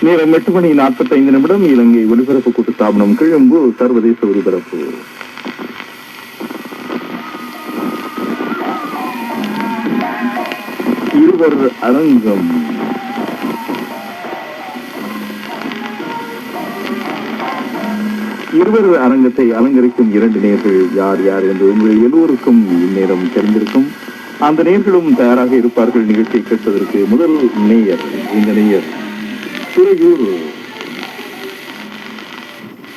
நேரம் 8:45 இலங்கை ஒலிபரப்பு கூட்டுத்தாபனம் கிழம்பு சர்வதேச ஒலிபரப்பு. இருவர் அரங்கம். இருவர் அரங்கத்தை அலங்கரிக்கும் இரண்டு நேயர்கள் யார் யார் என்று உங்கள் எல்லோருக்கும் இந்நேரம் தெரிந்திருக்கும். அந்த நேயர்களும் தயாராக இருப்பார்கள் நிகழ்ச்சியை கேட்பதற்கு. முதல் நேயர், இந்த நேயர் துறையூர்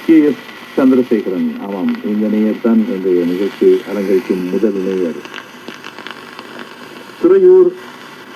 KS சந்திரசேகரன். ஆமாம், இந்த நேயர் தான் இன்றைய நிகழ்ச்சியை அலங்கரிக்கும் முதல் நேயர். துறையூர்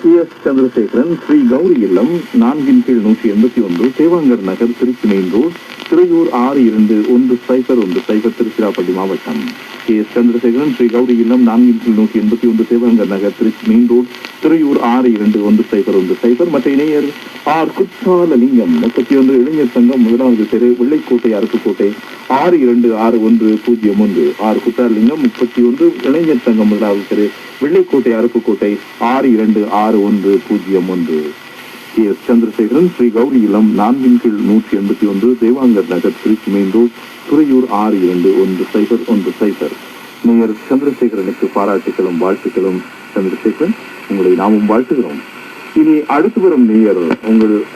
KS சந்திரசேகரன், ஸ்ரீ கௌரி இல்லம், 4/181, தேவாங்கர் நகர், திருச்சி மெயின் ரோட், துறையூர் 621010 திருச்சிராப்பள்ளி மாவட்டம். KS சந்திரசேகரன், ஸ்ரீ கௌரி இல்லம், 4/181, தேவாங்கர் நகர், திருச்சி மெயின் ரோட், துறையூர் 621010. மற்ற இணையர் ஆர் குற்றாலலிங்கம், 31, இளைஞர் சங்கம், 1வது தெரு, வெள்ளைக்கோட்டை, அருப்புக்கோட்டை, 626103. ஆர் குற்றாலலிங்கம், 31, இளைஞர் சங்கம், 1வது தெரு, வெள்ளைக்கோட்டை, அருப்புக்கோட்டை, 626101. KS சந்திரசேகரன், ஸ்ரீ கௌரி இல்லம், 4/181, Devangar Nagar, Trichy main road, Thuraiyur 621010. Mayor சந்திரசேகரனுக்கு பாராட்டுகளும் வாழ்த்துக்களும். சந்திரசேகரன், உங்களை நாமும் வாழ்த்துகிறோம். இனி அடுத்து வரும் நேயர்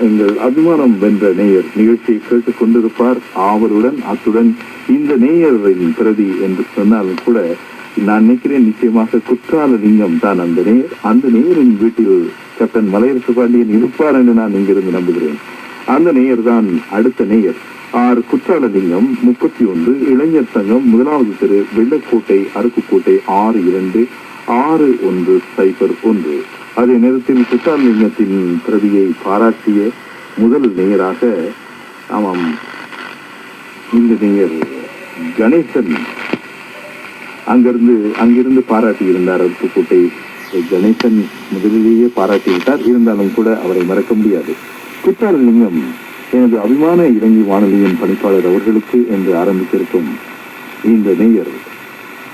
எங்கள் அபிமானம் வென்ற நேயர் நிகழ்ச்சியை கேட்டுக் கொண்டிருப்பார் ஆவலுடன். அத்துடன் இந்த நேயரின் பிரதி என்று சொன்னாலும் கூட நான் நினைக்கிறேன் நிச்சயமாக குற்றாலலிங்கம் தான் அந்த நேயர். அந்த நேயரின் வீட்டில் கேப்டன் மலையரசு பாண்டியன் இருப்பார் என்று நான் இங்கிருந்து நம்புகிறேன். அந்த நேயர் தான் அடுத்த நேயர். ஆர் குற்றாலலிங்கம், 31, இளைஞர் சங்கம், 1வது தெரு, வெள்ளக்கோட்டை, அருப்புக்கோட்டை, 626101. அதே நேரத்தில் குற்றாலலிங்கத்தின் பிரதியை பாராட்டிய முதல் நேயராக ஆமாம் இந்த நேயர் கணேசன் அங்கிருந்து பாராட்டியிருந்தார். அருப்புக்கோட்டை கணேசன் முதலிலேயே பாராட்டிவிட்டார். இருந்தாலும் கூட அவரை மறக்க முடியாது. குற்றாலலிங்கம் எனது அபிமான இலங்கை வானொலியின் பணிப்பாளர் அவர்களுக்கு என்று ஆரம்பித்திருக்கும் இந்த நேயர்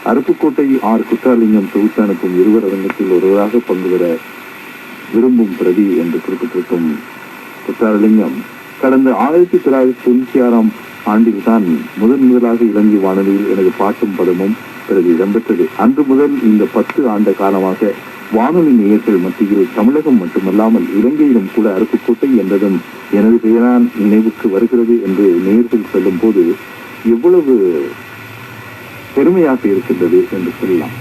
அருப்புக்கோட்டை ஆர் குற்றாலலிங்கம் தொகுத்து அனுப்பும் இருவர் அரங்கத்தில் ஒருவராக பங்கு பெற விரும்பும் பிரதி என்று குறிப்பிட்டிருக்கும் குற்றாலலிங்கம் கடந்த 1996 ஆண்டில் தான் முதலாக இலங்கை வானொலியில் எனது பாட்டும் பதமும் பிரதி இடம்பெற்றது. அன்று முதல் இந்த 10 ஆண்டு காலமாக வானொலி நேயர்கள் மத்தியில் தமிழகம் மட்டுமல்லாமல் இலங்கையிலும் கூட அருப்புக்கோட்டை என்றதும் எனது பெயரான் நினைவுக்கு வருகிறது என்று நேயர்கள் சொல்லும் போது எவ்வளவு பெருமையாக இருக்கின்றது என்று சொல்லலாம்.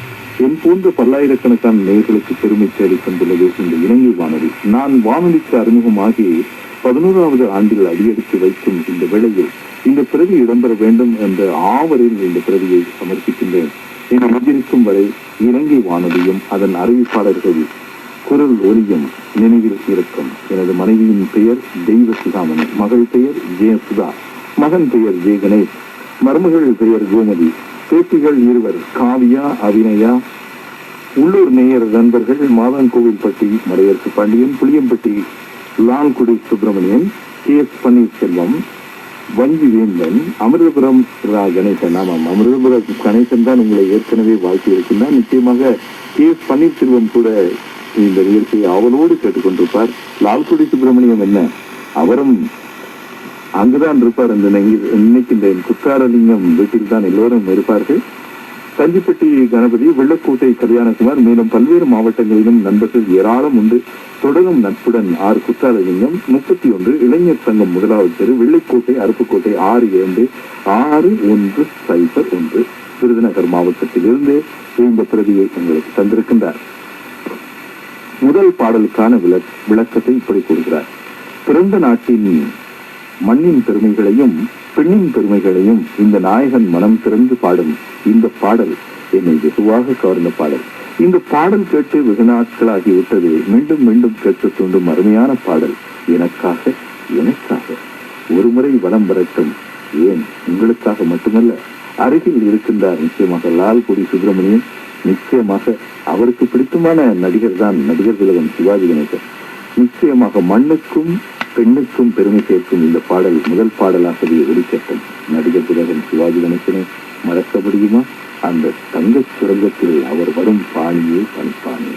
என் போன்ற பல்லாயிரக்கணக்கான நேயர்களுக்கு பெருமை தேடிக் கொண்டுள்ளது இந்த இலங்கை வானொலி. நான் வானொலிக்கு அறிமுகமாகி 11வது ஆண்டில் அடியெடுத்து வைக்கும் இந்த வேளையில் இந்த பிரதி இடம்பெற வேண்டும் என்ற ஆவலில் இந்த பிரதியை சமர்ப்பிக்கின்றேன். என எதிர்க்கும் வரை இலங்கை வானொலியும் அதன் அறிவிப்பாளர்கள் குரல் ஒலியும் நினைவில் இருக்கும். எனது மனைவியின் பெயர் தெய்வ சிகாமணி, மகள் பெயர் ஜெயசுதா, மகன் பெயர் ஜெய கணேஷ், மருமகள் பெயர் கோமதி, பேத்திகள் இருவர் காவியா, அபிநயா. உள்ளூர் நேயர் நண்பர்கள் மாதான்கோவில்பட்டி மலையரசு பாண்டியன், புளியம்பட்டி லால்குடி சுப்பிரமணியன், KS பன்னீர்செல்வம், வஞ்சி வேந்தன், அமிர்தபுரம் கணேசன். ஆமாம், அமிர்தபுரம் கணேசன் தான் உங்களை ஏற்கனவே வாழ்த்தி இருக்கின்றார். நிச்சயமாக KS பன்னீர்செல்வம் கூட இந்த நிகழ்ச்சியை அவளோடு கேட்டுக்கொண்டிருப்பார். லால்குடி சுப்பிரமணியம் என்ன, அவரும் அங்குதான் இருப்பார் என்று நினைக்கின்றேன். குற்றாலலிங்கம் வீட்டில் தான் எல்லோரும் இருப்பார்கள். தஞ்சிப்பட்டி கணபதி, வெள்ளக்கோட்டை கல்யாணகுமார், மேலும் பல்வேறு மாவட்டங்களிலும் நண்பர்கள் ஏராளம் உண்டு. தொடரும் நட்புடன் ஆர் குற்றாலலிங்கம், 31, இளைஞர் சங்கம், 1வது தெரு, வெள்ளைக்கோட்டை, அருப்புக்கோட்டை, 626101, விருதுநகர் மாவட்டத்தில் இருந்து இந்த பிரதியை உங்களுக்கு தந்திருக்கின்றார். முதல் பாடலுக்கான விளக்கத்தை இப்படி கூறுகிறார். பிறந்த நாட்டின் மண்ணின் பெருமைகளையும் பெண்ணின் பெருமைகளையும் இந்த நாயகன் மனம் திறந்து பாடும் இந்த பாடல் என்னை வெகுவாக கவர்ந்த பாடல். இந்த பாடல் கேட்டு வெகு நாட்களாகிவிட்டது. மீண்டும் மீண்டும் கேட்க தூண்டும் அருமையான பாடல். எனக்காக ஒரு முறை வலம் வரட்டும். ஏன் உங்களுக்காக மட்டுமல்ல, அருகில் இருக்கின்றார் நிச்சயமாக லால்குடி சுப்பிரமணியன். நிச்சயமாக அவருக்கு பிடித்தமான நடிகர் தான் நடிகர் திலகம் சிவாஜி கணேசன். நிச்சயமாக மண்ணுக்கும் பெண்ணுக்கும் பெருமை சேர்க்கும் இந்த பாடல் முதல் பாடலாகவே ஒலிக்கட்டும். நடிகர் திலகம் சிவாஜி கணேசனை மறக்க முடியுமா? அந்த தங்கச் சுரங்கத்தில் அவர் வரும் பாணியே தன் பாணி.